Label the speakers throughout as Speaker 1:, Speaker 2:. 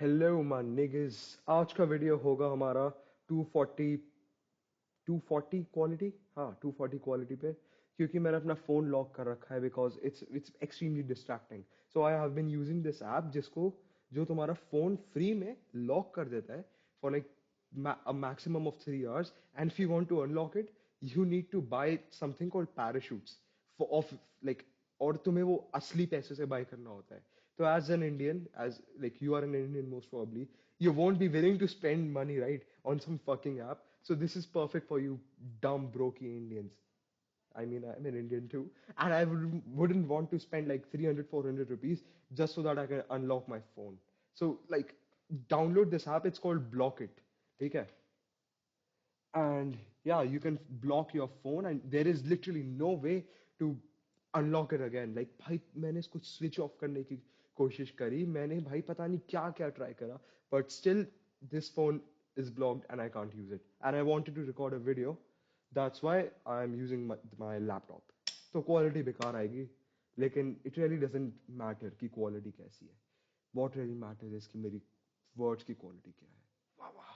Speaker 1: Hello मान निगस। आज का वीडियो होगा हमारा 240 240 क्वालिटी। हाँ, 240 क्वालिटी पे, क्योंकि मैंने अपना फोन लॉक कर रखा है because it's extremely distracting. So I have been using this app जिसको जो तुम्हारा फोन फ्री में लॉक कर देता है for like a maximum of 3 hours. And if you want to unlock it, you need to buy something called parachutes for of like, और तुम्हें वो असली पैसे से बाय करना होता है। तो as an Indian, as like you are an Indian most probably, you won't be willing to spend money, right, on some fucking app. So this is perfect for you dumb brokey Indians. I mean, I'm an Indian too, and I wouldn't want to spend like 300, 400 rupees just so that I can unlock my phone. So, like, download this app. It's called Block It. Okay? And yeah, you can block your phone, and there is literally no way to unlock it again. Like, भाई मैंने इसको switch off करने की कोशिश करी, मैंने भाई पता नहीं क्या क्या try करा, but still this phone is blocked and I can't use it. And I wanted to record a video. That's why I'm using my laptop. तो quality बेकार आएगी, लेकिन it really doesn't matter कि quality कैसी है. What really matters is कि मेरी words की quality क्या है. वाह वाह.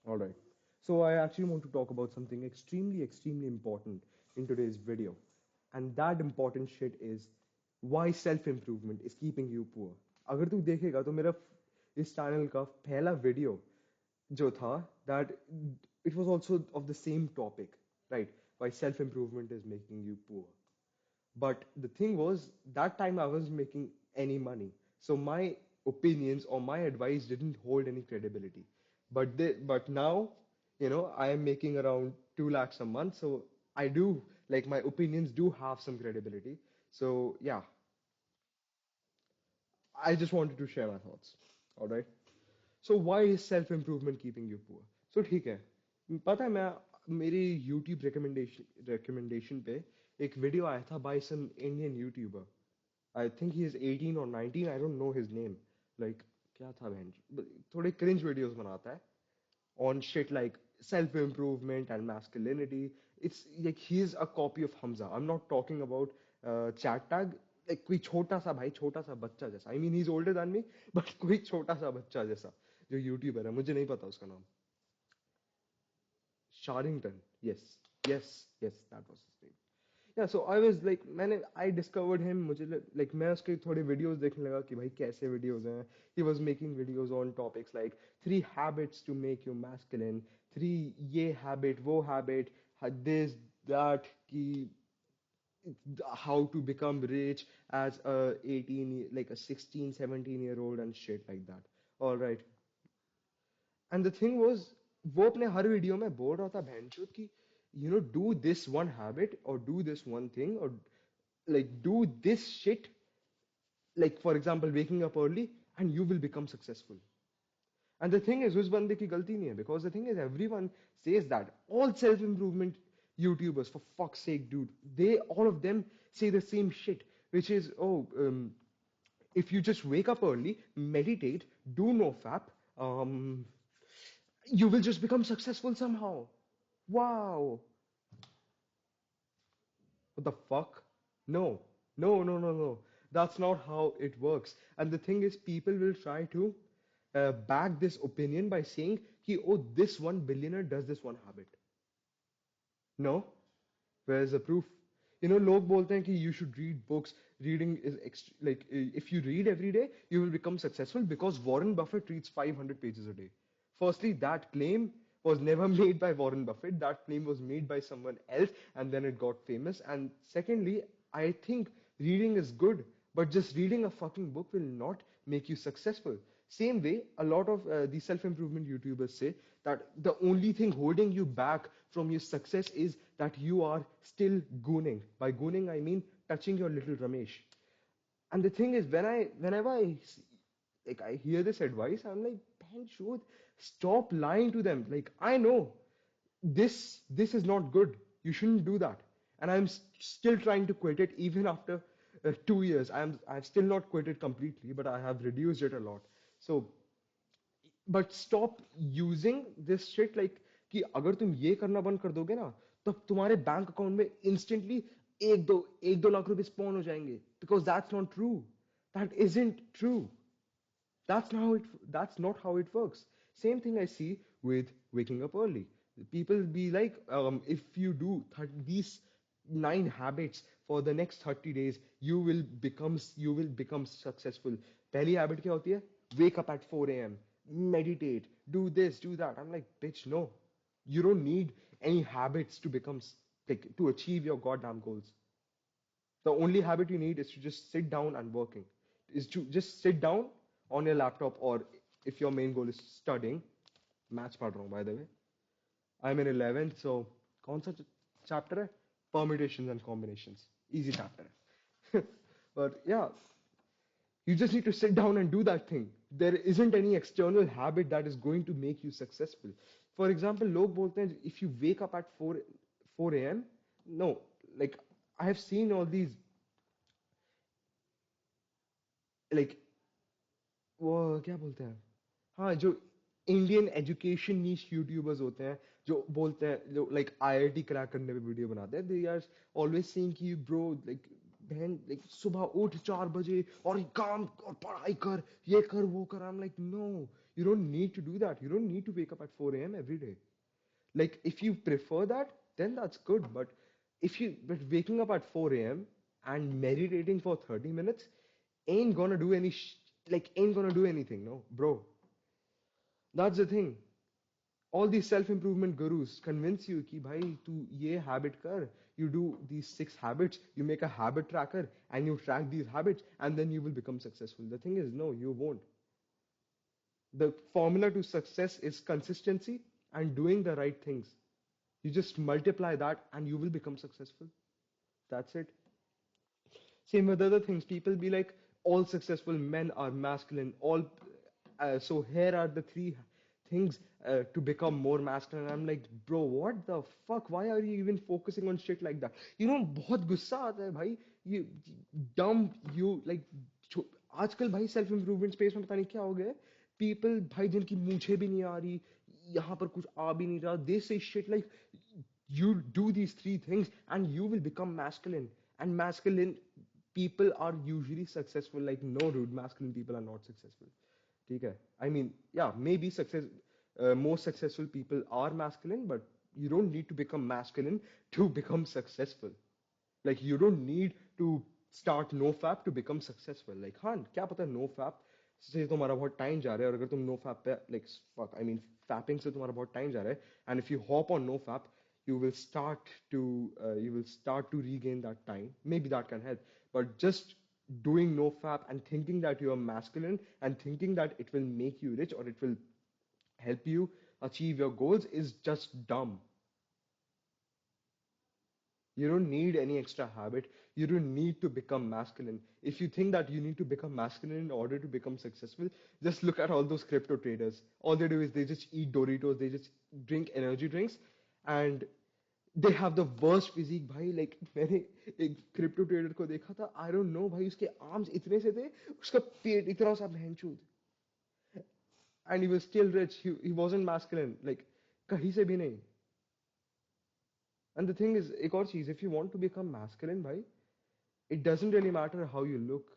Speaker 1: All right. So I actually want to talk about something extremely, extremely important in today's video. And that important shit is why self-improvement is keeping you poor. अगर तू देखेगा तो मेरा इस चैनल का पहला वीडियो जो था, that it was also of the same topic, right? Why self-improvement is making you poor. But the thing was, that time I wasn't making any money. So my opinions or my advice didn't hold any credibility. But now, I am making around 2 lakhs a month. So I do, like, my opinions do have some credibility. So yeah, I just wanted to share my thoughts. All right. So why is self improvement keeping you poor? So ठीक है, पता है, मैं मेरी YouTube recommendation पे एक video आया था by some Indian YouTuber. I think he is 18 or 19. I don't know his name. Like, क्या था बहन, थोड़े cringe videos बनाता है on shit like self improvement and masculinity. It's like he's a copy of Hamza. I'm not talking about chat tag. Like कोई छोटा सा भाई, छोटा सा बच्चा जैसा. I mean, he's older than me, but कोई छोटा सा बच्चा जैसा जो यूट्यूबर है, मुझे नहीं पता उसका नाम. Sharrington. Yes. Yes. Yes. That was his name. Yeah, so I was like, I discovered him. मुझे like मैं उसके थोड़े videos देखने लगा कि भाई कैसे videos हैं. He was making videos on topics like 3 habits to make you masculine, 3 ये habit, वो habit, this, that, कि how to become rich as a 18, like a 16, 17 year old and shit like that. All right. And the thing was, वो अपने हर video में बोल रहा था बहनचोद कि do this one habit or do this one thing or like do this shit, like for example waking up early, and you will become successful. And the thing is, उस बंदे की गलती नहीं है, because the thing is everyone says that. All self improvement YouTubers, for fuck's sake, dude, they all of them say the same shit, which is, if you just wake up early, meditate, do no fap, you will just become successful somehow. Wow. What the fuck? No. No, no, no, no. That's not how it works. And the thing is, people will try to back this opinion by saying, ki, oh, this one billionaire does this one habit. No. Where's the proof? लोग बोलते हैं कि you should read books. Reading is like, if you read every day, you will become successful because Warren Buffett reads 500 pages a day. Firstly, that claim was never made by Warren Buffett. That claim was made by someone else, and then it got famous. And secondly, I think reading is good, but just reading a fucking book will not make you successful. Same way, a lot of the self-improvement YouTubers say that the only thing holding you back from your success is that you are still gooning. By gooning, I mean touching your little Ramesh. And the thing is, whenever like I hear this advice, I'm like, man, shoot, stop lying to them. Like, I know this is not good. You shouldn't do that. And I'm still trying to quit it even after 2 years. I've still not quit it completely, but I have reduced it a lot. So, but stop using this shit like कि अगर तुम ये करना बंद कर दोगे ना, तब तुम्हारे बैंक अकाउंट में इंस्टेंटली एक दो लाख रुपए स्पॉन हो जाएंगे, because that's not true. That isn't true. That's not how it works. Same thing I see with waking up early. People be like, if you do these 9 habits for the next 30 days, you will become successful. पहली habit क्या होती है? Wake up at 4 a.m. Meditate, do this, do that. I'm like, bitch, no. You don't need any habits to like to achieve your goddamn goals. The only habit you need is to just sit down and working. Is to just sit down on your laptop, or if your main goal is studying. Maths पढ़ रहा हूँ, by the way. I'm in 11th, so कौन सा chapter है? Permutations and combinations. Easy chapter है. But yeah, you just need to sit down and do that thing. There isn't any external habit that is going to make you successful. For example, लोग बोलते हैं if you wake up at 4 a.m. No, like I have seen all these, like वो क्या बोलते हैं, हाँ, जो Indian education नीश YouTubers होते हैं, जो बोलते हैं, जो लाइक आईआईटी क्रैक करने पे वीडियो बनाते हैं, दे आर ऑलवेज सेइंग कि ब्रो, लाइक बहन, लाइक सुबह उठ 4 बजे और काम और पढ़ाई कर, ये कर वो कर. I am like, no, you don't need to do that. You don't need to wake up at 4 a.m. every day. Like if you prefer that, then that's good. But waking up at 4 a.m. and meditating for 30 minutes ain't gonna do ain't gonna do anything, no, bro. That's the thing. All these self-improvement gurus convince you कि भाई तू ये habit कर, you do these 6 habits, you make a habit tracker and you track these habits and then you will become successful. The thing is, no, you won't. The formula to success is consistency and doing the right things. You just multiply that and you will become successful. That's it. Same with other things. People be like, all successful men are masculine. So here are the 3 things to become more masculine. I'm like, bro, what the fuck? Why are you even focusing on shit like that? बहुत गुस्सा आता है भाई. You dumb, you like. आजकल भाई self improvement space में पता नहीं क्या हो गया है. पीपल भाई जिनकी मूछें भी नहीं आ रही, यहाँ पर कुछ आ भी नहीं रहा, दे से shit like, you do these 3 things and you will become masculine. And masculine people are usually successful. Like, no, dude, masculine people are not successful. Okay? I mean, yeah, maybe most successful people are masculine, but you don't need to become masculine to become successful. Like, you don't need to start NoFap to become successful. Like, हाँ, क्या पता NoFap से तुम्हारा बहुत time जा रहा है, और अगर तुम NoFap पे, like, fuck, I mean, fapping से तुम्हारा बहुत टाइम जा रहा है, and if you hop on NoFap, you will start to regain that time. Maybe that can help. But just doing NoFap and thinking that you are masculine and thinking that it will make you rich or it will help you achieve your goals is just dumb. You don't need any extra habit. You don't need to become masculine. If you think that you need to become masculine in order to become successful, just look at all those crypto traders. All they do is they just eat Doritos, they just drink energy drinks, and they have the worst physique भाई. Like, मैंने एक crypto trader को देखा था, I don't know भाई, उसके arms इतने से थे, उसका पेट इतना सा बहनचोद, and he was still rich. He wasn't masculine, like कहीं से भी नहीं. And the thing is, एक और चीज, if you want to become masculine, भाई, it doesn't really matter how you look.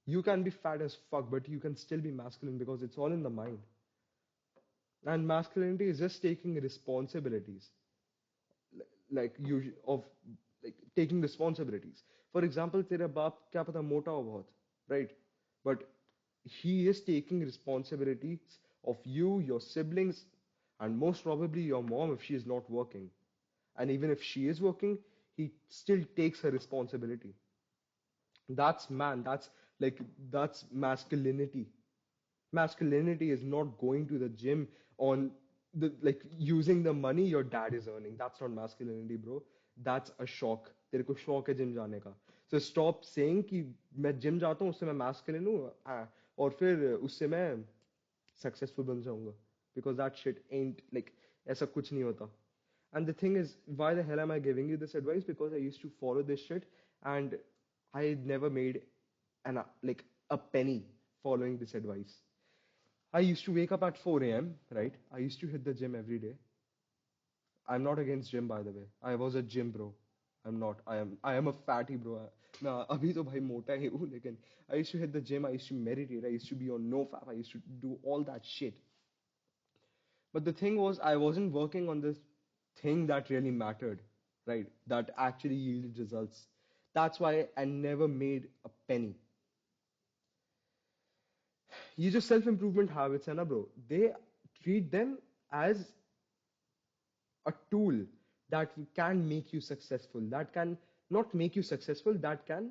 Speaker 1: You can be fat as fuck, but you can still be masculine because it's all in the mind. And masculinity is just taking responsibilities, like you of like taking responsibilities. For example, तेरा बाप क्या पता मोटा हो बहुत, right? But he is taking responsibilities of you, your siblings, and most probably your mom if she is not working. And even if she is working, he still takes her responsibility. That's man. That's masculinity. Masculinity is not going to the gym on the like using the money your dad is earning. That's not masculinity, bro. That's a shock. तेरे को शौक है gym जाने का. So stop saying कि मैं gym जाता हूँ उससे मैं masculine हूँ, और फिर उससे मैं successful बन जाऊंगा. Because that shit ain't like, ऐसा कुछ नहीं होता. And the thing is, why the hell am I giving you this advice? Because I used to follow this shit and I never made like a penny following this advice. I used to wake up at 4 a.m., right? I used to hit the gym every day. I'm not against gym, by the way. I was a gym bro. I'm not. I am a fatty bro. ना अभी तो भाई मोटा ही हूँ लेकिन I used to hit the gym, I used to meditate, I used to be on NoFap, I used to do all that shit. But the thing was, I wasn't working on this thing that really mattered, right? That actually yielded results. That's why I never made a penny. You just self-improvement habits, है ना, bro? They treat them as a tool that can make you successful. That can not make you successful. That can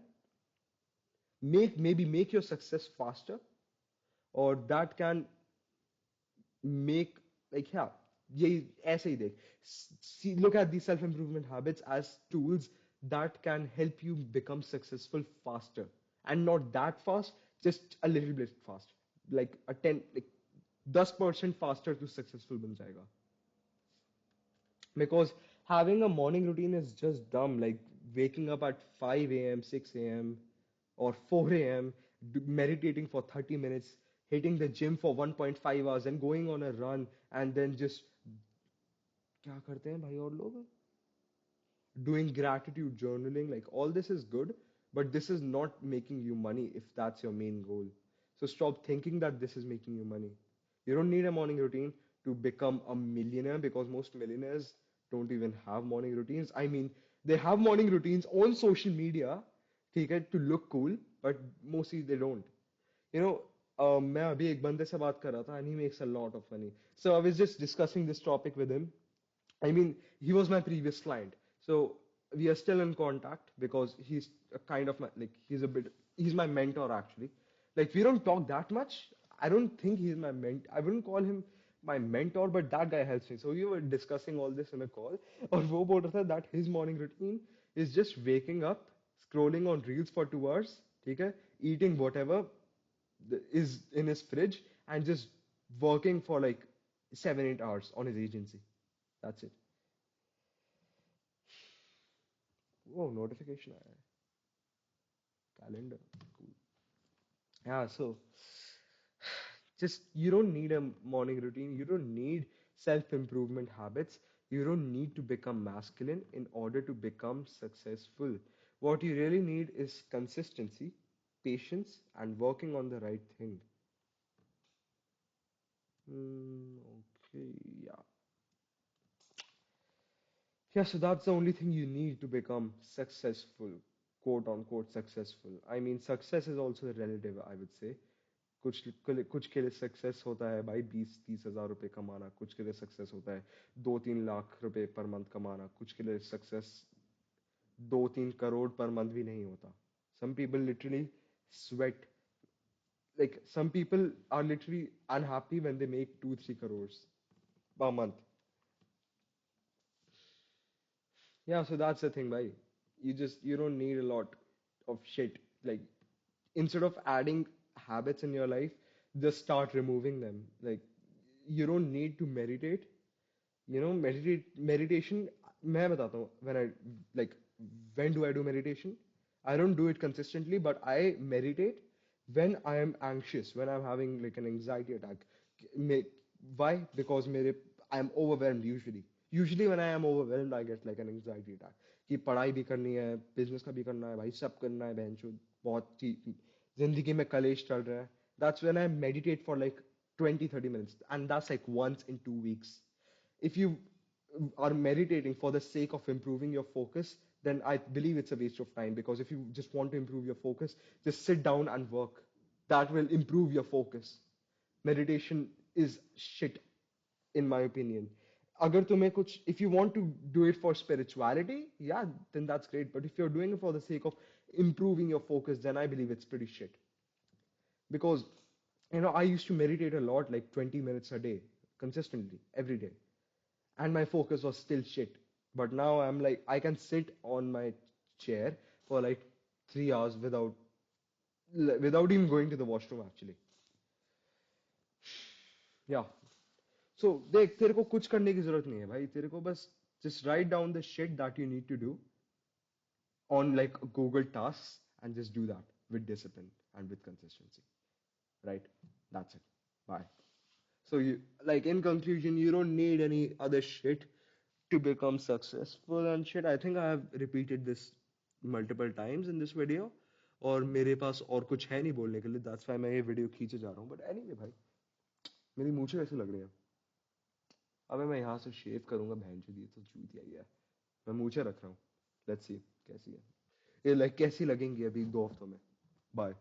Speaker 1: make your success faster, or that can make like yeah ये ऐसे ही देख see, look at these self improvement habits as tools that can help you become successful faster, and not that fast, just a little bit fast, like a 10 like 10% faster to successful बन जाएगा. Because having a morning routine is just dumb, like waking up at 5 a.m., 6 a.m., or 4 a.m., meditating for 30 minutes, hitting the gym for 1.5 hours, and going on a run, and then just क्या करते हैं भाई और लोग doing gratitude journaling, like all this is good, but this is not making you money if that's your main goal. So stop thinking that this is making you money. You don't need a morning routine to become a millionaire, because most millionaires don't even have morning routines. I mean, they have morning routines on social media, ठीक है, to look cool, but mostly they don't. You know, मैं अभी एक बंदे से बात कर रहा था, and he makes a lot of money. So I was just discussing this topic with him. I mean, he was my previous client. So we are still in contact because he's a kind of my, like, he's my mentor actually. Like, we don't talk that much. I don't think he's my I wouldn't call him my mentor, but that guy helps me. So we were discussing all this in a call. और वो बोल रहा था that his morning routine is just waking up, scrolling on reels for 2 hours, ठीक है, eating whatever is in his fridge, and just working for like 7 8 hours on his agency. That's it. Oh, notification आया है. Calendar. Cool. Yeah, so just you don't need a morning routine. You don't need self-improvement habits. You don't need to become masculine in order to become successful. What you really need is consistency, patience, and working on the right thing. Okay, yeah. Yeah, so that's the only thing you need to become successful, quote unquote successful. I mean, success is also relative, I would say. कुछ के लिए success होता है भाई 20 30 हज़ार रुपए कमाना, कुछ के लिए सक्सेस होता है 2 3 लाख रुपए पर मंथ कमाना, कुछ के लिए सक्सेस 2 3 करोड़ पर मंथ भी नहीं होता. Some people literally sweat, like some people are literally unhappy when they make 2 3 crores per month. Yeah, so that's the thing, bhai. You don't need a lot of shit. Like, instead of adding habits in your life, just start removing them. Like, you don't need to meditate. You know, meditation. मैं बताता हूँ, like when do I do meditation? I don't do it consistently, but I meditate when I am anxious, when I'm having like an anxiety attack. May- Why? Because I am overwhelmed usually. Usually when I am overwhelmed, I get like an anxiety attack. कि पढ़ाई भी करनी है, business का भी करना है, भाई सब करना है, बहनचोद बहुत जिंदगी में कलेश चल रहा है. That's when I meditate for like 20 30 minutes, and that's like once in 2 weeks. If you are meditating for the sake of improving your focus, then I believe it's a waste of time, because if you just want to improve your focus, just sit down and work. That will improve your focus. Meditation is shit, in my opinion. अगर तुम्हें कुछ, if you want to do it for spirituality, yeah, then that's great. But if you're doing it for the sake of improving your focus, then I believe it's pretty shit. Because I used to meditate a lot, like 20 minutes a day, consistently, every day, and my focus was still shit. But now I'm like, I can sit on my chair for like 3 hours without even going to the washroom actually. Yeah. So देख, तेरे को कुछ करने की जरूरत नहीं है भाई, तेरे को बस just write down the shit that you need to do on like Google tasks, and just do that with discipline and with consistency. Right? That's it. Bye. So you, like, in conclusion, you don't need any other shit to become successful and shit. I think I have repeated this multiple times in this video, और मेरे पास और कुछ है नहीं बोलने के लिए, that's why मैं ये वीडियो खींचे जा रहा हूँ। बट एनीवे भाई, मेरी मूछें कैसे लग रही हैं? अबे मैं यहाँ से शेव करूंगा, बहन चोद, ये तो चूतिया ही है। मैं मूछें रख रहा हूँ, लेट्स सी कैसी है ये, लाइक कैसी लगेंगी अभी 2 हफ्तों में। बाय।